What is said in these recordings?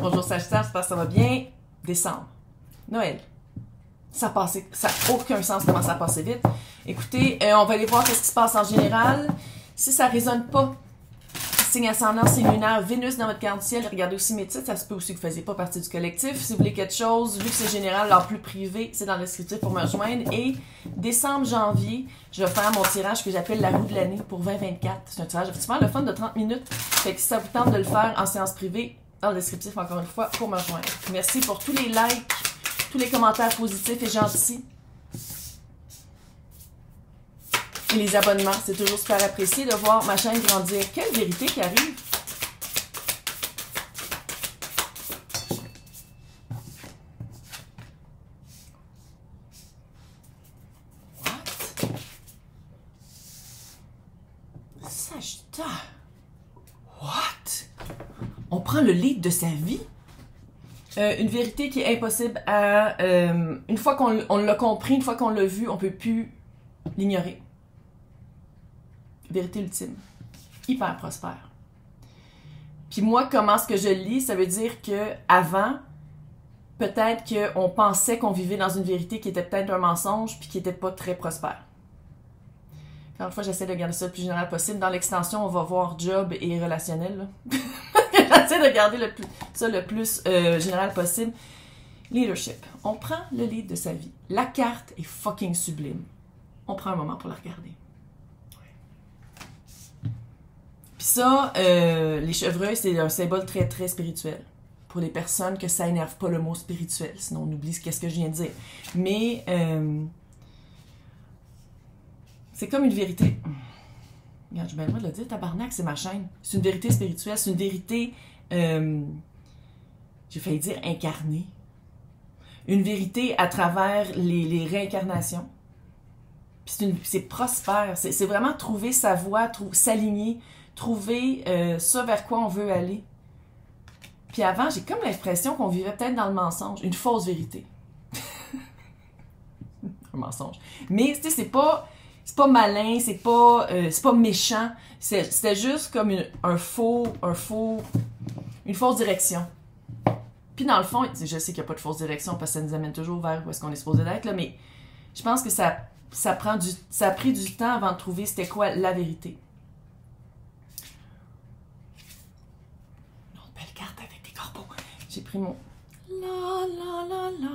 Bonjour Sagittaire, j'espère que ça va bien. Décembre. Noël. Ça n'a aucun sens comment ça a passé vite. Écoutez, on va aller voir ce qui se passe en général. Si ça ne résonne pas, signe ascendant, signe lunaire, Vénus dans votre carte du ciel, regardez aussi mes titres, ça se peut aussi que vous ne faisiez pas partie du collectif. Si vous voulez quelque chose, vu que c'est général, l'heure plus privé, c'est dans le descriptif pour me rejoindre. Et décembre, janvier, je vais faire mon tirage que j'appelle la roue de l'année pour 2024. C'est un tirage effectivement le fun de 30 minutes. Fait que si ça vous tente de le faire en séance privée, dans le descriptif encore une fois, pour me rejoindre. Merci pour tous les likes, tous les commentaires positifs et gentils. Et les abonnements, c'est toujours super apprécié de voir ma chaîne grandir. Quelle vérité qui arrive! What? Sagittaire! What? On prend le lead de sa vie? Une vérité qui est impossible à... une fois qu'on l'a compris, une fois qu'on l'a vu, on ne peut plus l'ignorer. Vérité ultime. Hyper prospère. Puis moi, comment est-ce que je lis? Ça veut dire que avant, peut-être qu'on pensait qu'on vivait dans une vérité qui était peut-être un mensonge puis qui n'était pas très prospère. Encore une fois, j'essaie de garder ça le plus général possible. Dans l'extension, on va voir job et relationnel. J'essaie de garder ça le plus général possible. Leadership. On prend le lead de sa vie. La carte est fucking sublime. On prend un moment pour la regarder. Puis ça, les chevreuils, c'est un symbole très, très spirituel. Pour les personnes que ça énerve pas le mot spirituel. Sinon, on oublie qu'est-ce que je viens de dire. Mais, c'est comme une vérité. Regarde, j'ai bien le droit de le dire, tabarnak, c'est ma chaîne. C'est une vérité spirituelle, c'est une vérité, j'ai failli dire incarnée. Une vérité à travers les réincarnations. Puis c'est prospère, c'est vraiment trouver sa voie, s'aligner, trouver ça vers quoi on veut aller. Puis avant, j'ai comme l'impression qu'on vivait peut-être dans le mensonge, une fausse vérité. Un mensonge. Mais, tu sais, c'est pas malin, c'est pas méchant, c'était juste comme une fausse direction. Puis dans le fond, je sais qu'il n'y a pas de fausse direction parce que ça nous amène toujours vers où est-ce qu'on est supposé d'être, là, mais je pense que ça a pris du temps avant de trouver c'était quoi la vérité. Une autre belle carte avec des corbeaux. J'ai pris mon la la la la.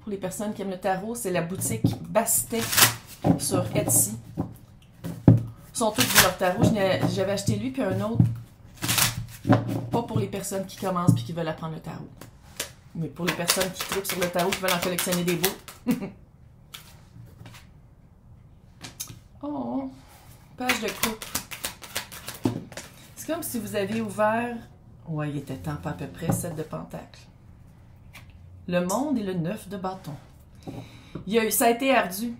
Pour les personnes qui aiment le tarot, c'est la boutique Bastet sur Etsy. Ils sont tous de leur tarot. J'avais acheté lui puis un autre. Pas pour les personnes qui commencent puis qui veulent apprendre le tarot. Mais pour les personnes qui trippent sur le tarot, qui veulent en collectionner des beaux. Oh, page de coupe. C'est comme si vous aviez ouvert... Ouais, il était temps, pas à peu près, 7 de pentacles. Le monde et le 9 de bâton. Ça a été ardu.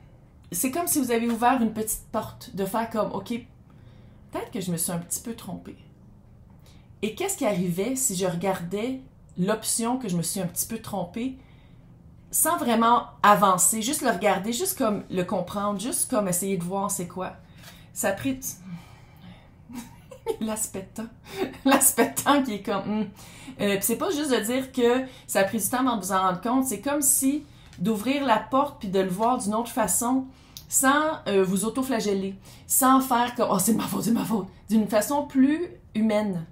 C'est comme si vous avez ouvert une petite porte, de faire comme, OK, peut-être que je me suis un petit peu trompée. Et qu'est-ce qui arrivait si je regardais l'option que je me suis un petit peu trompée, sans vraiment avancer, juste le regarder, juste comme le comprendre, juste comme essayer de voir c'est quoi. Ça a pris... L'aspect de temps qui est comme... c'est pas juste de dire que ça a pris du temps avant de vous en rendre compte, c'est comme si d'ouvrir la porte puis de le voir d'une autre façon, sans vous auto-flageller, sans faire comme « Oh, c'est de ma faute, d'une façon plus humaine.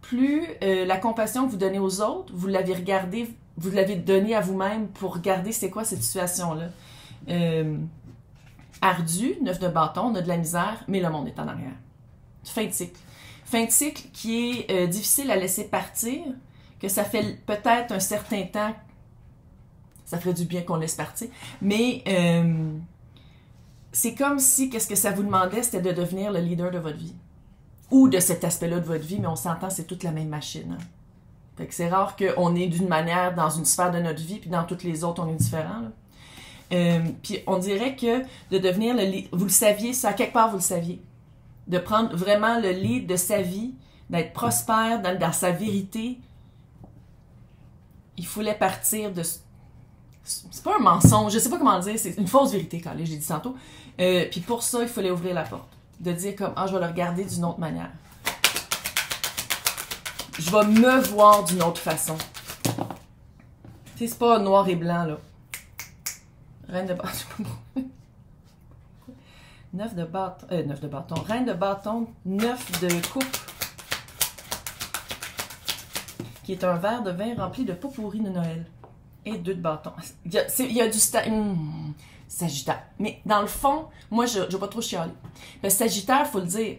Plus la compassion que vous donnez aux autres, vous l'avez regardé, vous l'avez donné à vous-même pour regarder c'est quoi cette situation-là. Ardu, 9 de bâton, on a de la misère, mais le monde est en arrière. Fin de cycle. Fin de cycle qui est difficile à laisser partir, que ça fait peut-être un certain temps, ça ferait du bien qu'on laisse partir, mais c'est comme si, qu'est-ce que ça vous demandait, c'était de devenir le leader de votre vie. Ou de cet aspect-là de votre vie, mais on s'entend, c'est toute la même machine. Hein. Fait que c'est rare qu'on est d'une manière dans une sphère de notre vie, puis dans toutes les autres, on est différent. Puis on dirait que de devenir le leader, vous le saviez, ça, quelque part, vous le saviez. De prendre vraiment le lead de sa vie, d'être prospère dans sa vérité. Il fallait partir de... C'est pas un mensonge, je sais pas comment le dire, c'est une fausse vérité, quand j'ai dit tantôt. Puis pour ça, il fallait ouvrir la porte. De dire comme, ah, je vais le regarder d'une autre manière. Je vais me voir d'une autre façon. C'est pas noir et blanc, là. Reine de bâton. 9 de bâton. 9 de bâton. Reine de bâton, 9 de coupe. Qui est un verre de vin rempli de pot pourri de Noël. Et 2 de bâton. Il y a du Sagittaire. Mais dans le fond, moi, je ne vais pas trop chialer. Le Sagittaire, il faut le dire,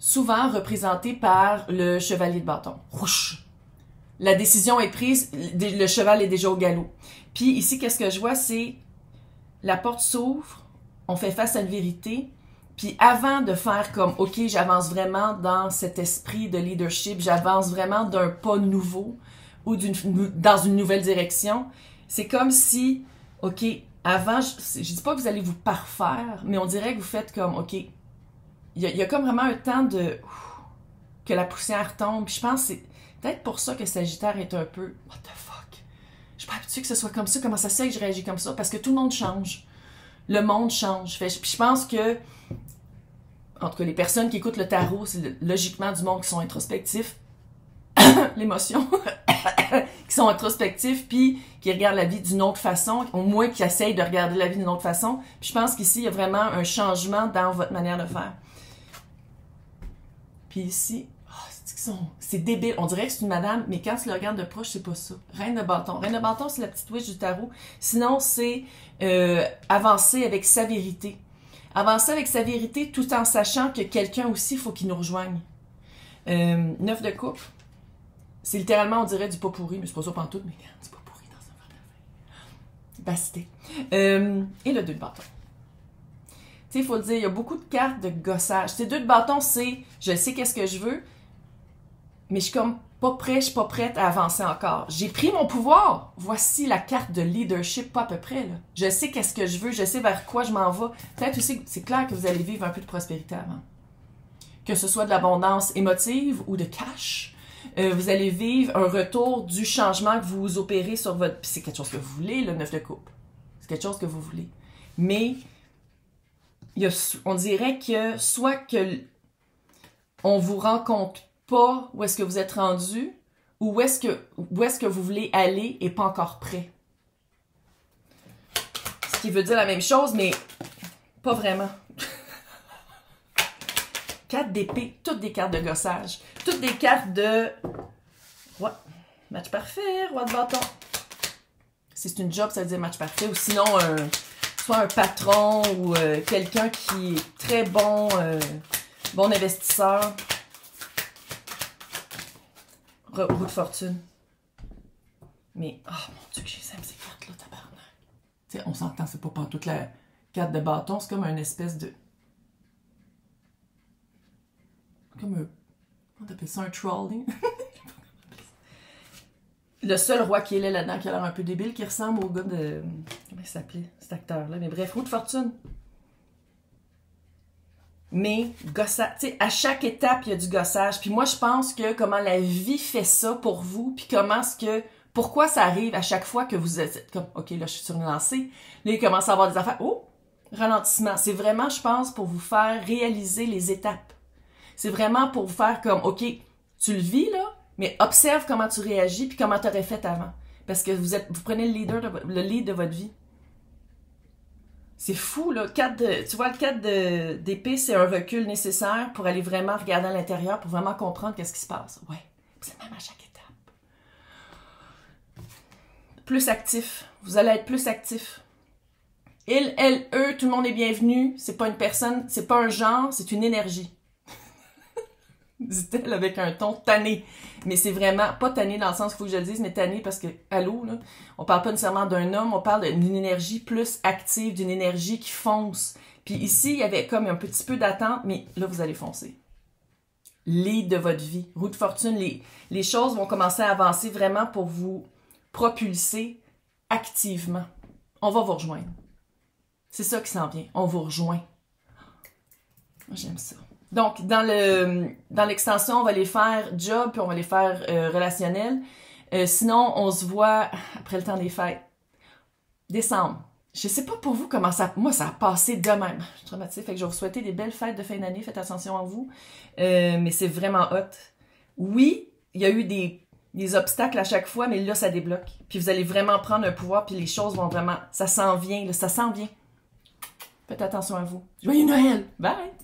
souvent représenté par le chevalier de bâton. Rouche. La décision est prise, le cheval est déjà au galop. Puis ici, qu'est-ce que je vois, c'est la porte s'ouvre, on fait face à une vérité, puis avant de faire comme, OK, j'avance vraiment dans cet esprit de leadership, j'avance vraiment d'un pas nouveau ou dans une nouvelle direction, c'est comme si, OK, avant, je dis pas que vous allez vous parfaire, mais on dirait que vous faites comme, OK, il y a comme vraiment un temps de que la poussière tombe, puis je pense que c'est peut-être pour ça que Sagittaire est un peu, what the fuck? Je suis pas habituée que ce soit comme ça, comment ça se fait que je réagis comme ça? Parce que tout le monde change. Le monde change. Puis je pense que, en tout cas, les personnes qui écoutent le tarot, c'est logiquement du monde qui sont introspectifs. L'émotion. Qui sont introspectifs, puis qui regardent la vie d'une autre façon, au moins qui essayent de regarder la vie d'une autre façon. Puis je pense qu'ici, il y a vraiment un changement dans votre manière de faire. Puis ici, c'est débile. On dirait que c'est une madame, mais quand tu le regardes de proche, c'est pas ça. Reine de bâton. Reine de bâton, c'est la petite witch du tarot. Sinon, c'est avancer avec sa vérité. Avancer avec sa vérité tout en sachant que quelqu'un aussi, il faut qu'il nous rejoigne. 9 de coupe. C'est littéralement, on dirait, du pot pourri, mais c'est pas ça pantoute, mais du pot pourri dans un verre de vin. Bastité. Et le 2 de bâton. Tu sais, il faut le dire, il y a beaucoup de cartes de gossage. Ces 2 de bâton, c'est je sais qu'est-ce que je veux, mais je suis comme pas prête, je suis pas prête à avancer encore. J'ai pris mon pouvoir. Voici la carte de leadership, pas à peu près, là. Je sais qu'est-ce que je veux, je sais vers quoi je m'en vais. Peut-être aussi, c'est clair que vous allez vivre un peu de prospérité avant. Que ce soit de l'abondance émotive ou de cash. Vous allez vivre un retour du changement que vous opérez sur votre... Puis c'est quelque chose que vous voulez, le 9 de coupe. C'est quelque chose que vous voulez. Mais on dirait que soit que on vous rencontre pas où est-ce que vous êtes rendu, ou où est-ce que vous voulez aller et pas encore prêt. Ce qui veut dire la même chose, mais pas vraiment. 4 d'épée, toutes des cartes de gossage. Toutes des cartes de... Ouais. Match parfait, roi de bâton. Si c'est une job, ça veut dire match parfait. Ou sinon, soit un patron ou quelqu'un qui est très bon, bon investisseur. Roue de fortune. Mais, oh mon Dieu, que j'aime ces cartes-là, tabarnak. Tu sais, on s'entend, c'est pas toute la carte de bâton, c'est comme une espèce de... Comme un... On appelle ça un trolley. Le seul roi qui est là-dedans, qui a l'air un peu débile, qui ressemble au gars de... Comment il s'appelait, cet acteur-là? Mais bref, roue de fortune. Mais, gossage, tu sais, à chaque étape, il y a du gossage. Puis moi, je pense que comment la vie fait ça pour vous, puis comment est-ce que... Pourquoi ça arrive à chaque fois que vous êtes comme, OK, là, je suis sur une lancée. Là, il commence à avoir des affaires. Oh! Ralentissement. C'est vraiment, je pense, pour vous faire réaliser les étapes. C'est vraiment pour vous faire comme, OK, tu le vis, là, mais observe comment tu réagis puis comment tu aurais fait avant. Parce que vous prenez le lead de votre vie. C'est fou, là. Tu vois, le 4 d'épée, c'est un recul nécessaire pour aller vraiment regarder à l'intérieur, pour vraiment comprendre qu'est-ce qui se passe. Ouais. C'est même à chaque étape. Plus actif. Vous allez être plus actif. Il, elle, eux, tout le monde est bienvenu. C'est pas une personne, c'est pas un genre, c'est une énergie. Dit-elle avec un ton tanné. Mais c'est vraiment, pas tanné dans le sens qu'il faut que je le dise, mais tanné parce que, allô, là, on parle pas nécessairement d'un homme, on parle d'une énergie plus active, d'une énergie qui fonce. Puis ici, il y avait comme un petit peu d'attente, mais là, vous allez foncer. Lead de votre vie. Roue de fortune, les choses vont commencer à avancer vraiment pour vous propulser activement. On va vous rejoindre. C'est ça qui s'en vient. On vous rejoint. J'aime ça. Donc, dans l'extension, on va les faire job, puis on va les faire relationnel. Sinon, on se voit après le temps des fêtes. Décembre. Je sais pas pour vous comment ça... Moi, ça a passé de même. Je suis traumatisée, fait que je vais vous souhaiter des belles fêtes de fin d'année. Faites attention à vous. Mais c'est vraiment hot. Oui, il y a eu des obstacles à chaque fois, mais là, ça débloque. Puis vous allez vraiment prendre un pouvoir, puis les choses vont vraiment... Ça s'en vient, là, ça s'en vient. Faites attention à vous. Joyeux Noël! Bye!